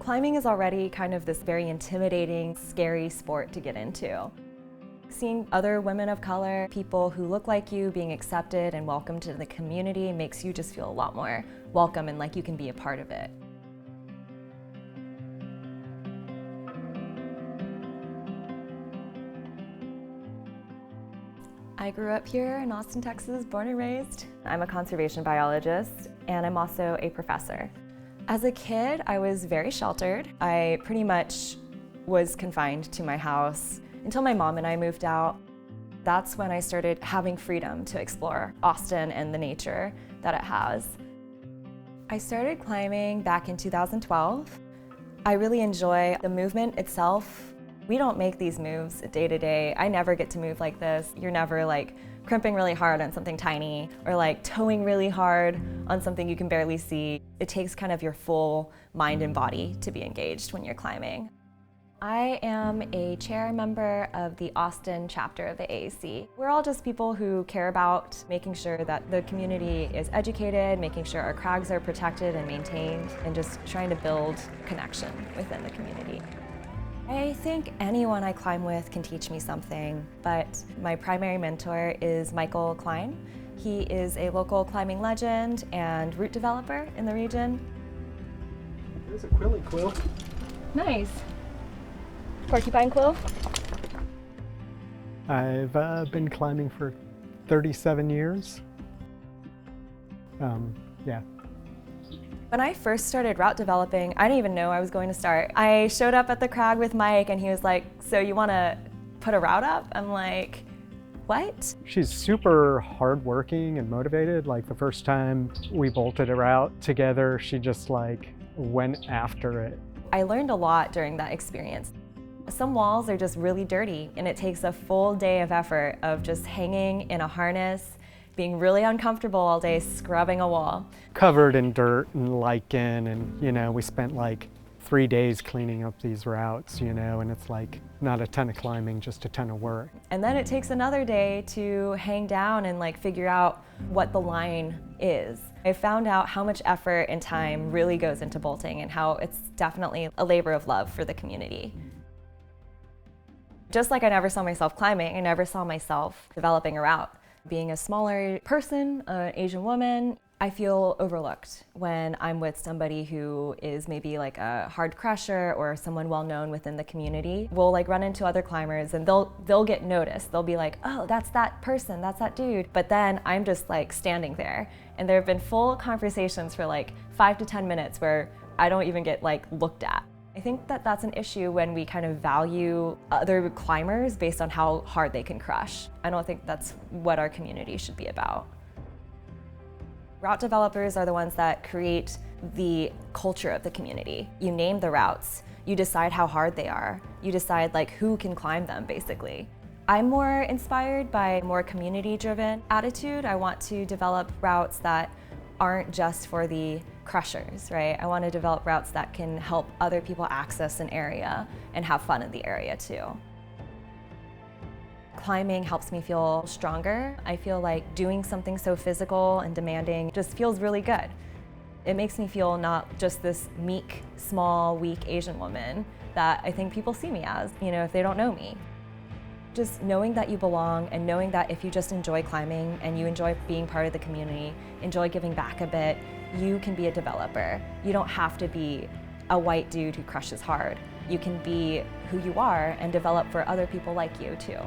Climbing is already kind of this very intimidating, scary sport to get into. Seeing other women of color, people who look like you, being accepted and welcomed to the community makes you just feel a lot more welcome and like you can be a part of it. I grew up here in Austin, Texas, born and raised. I'm a conservation biologist, and I'm also a professor. As a kid, I was very sheltered. I pretty much was confined to my house until my mom and I moved out. That's when I started having freedom to explore Austin and the nature that it has. I started climbing back in 2012. I really enjoy the movement itself. We don't make these moves day to day. I never get to move like this. You're never like crimping really hard on something tiny or like towing really hard on something you can barely see. It takes kind of your full mind and body to be engaged when you're climbing. I am a chair member of the Austin chapter of the AAC. We're all just people who care about making sure that the community is educated, making sure our crags are protected and maintained, and just trying to build connection within the community. I think anyone I climb with can teach me something, but my primary mentor is Michael Klein. He is a local climbing legend and route developer in the region. There's a quilly quill. Nice. Porcupine quill? I've been climbing for 37 years. Yeah. When I first started route developing, I didn't even know I was going to start. I showed up at the crag with Mike and he was like, "So you want to put a route up?" I'm like, "What?" She's super hardworking and motivated. Like the first time we bolted a route together, she just like went after it. I learned a lot during that experience. Some walls are just really dirty and it takes a full day of effort of just hanging in a harness, being really uncomfortable all day, scrubbing a wall. Covered in dirt and lichen, and we spent like 3 days cleaning up these routes, and it's like not a ton of climbing, just a ton of work. And then it takes another day to hang down and like figure out what the line is. I found out how much effort and time really goes into bolting and how it's definitely a labor of love for the community. Just like I never saw myself climbing, I never saw myself developing a route. Being a smaller person, an Asian woman, I feel overlooked when I'm with somebody who is maybe like a hard crusher or someone well known within the community. We'll like run into other climbers and they'll get noticed. They'll be like, "Oh, that's that person, that's that dude." But then I'm just like standing there, and there have been full conversations for like 5 to 10 minutes where I don't even get like looked at. I think that that's an issue when we kind of value other climbers based on how hard they can crush. I don't think that's what our community should be about. Route developers are the ones that create the culture of the community. You name the routes, you decide how hard they are, you decide like who can climb them basically. I'm more inspired by a more community-driven attitude. I want to develop routes that aren't just for the crushers, right? I want to develop routes that can help other people access an area and have fun in the area too. Climbing helps me feel stronger. I feel like doing something so physical and demanding just feels really good. It makes me feel not just this meek, small, weak Asian woman that I think people see me as, if they don't know me. Just knowing that you belong and knowing that if you just enjoy climbing and you enjoy being part of the community, enjoy giving back a bit, you can be a developer. You don't have to be a white dude who crushes hard. You can be who you are and develop for other people like you too.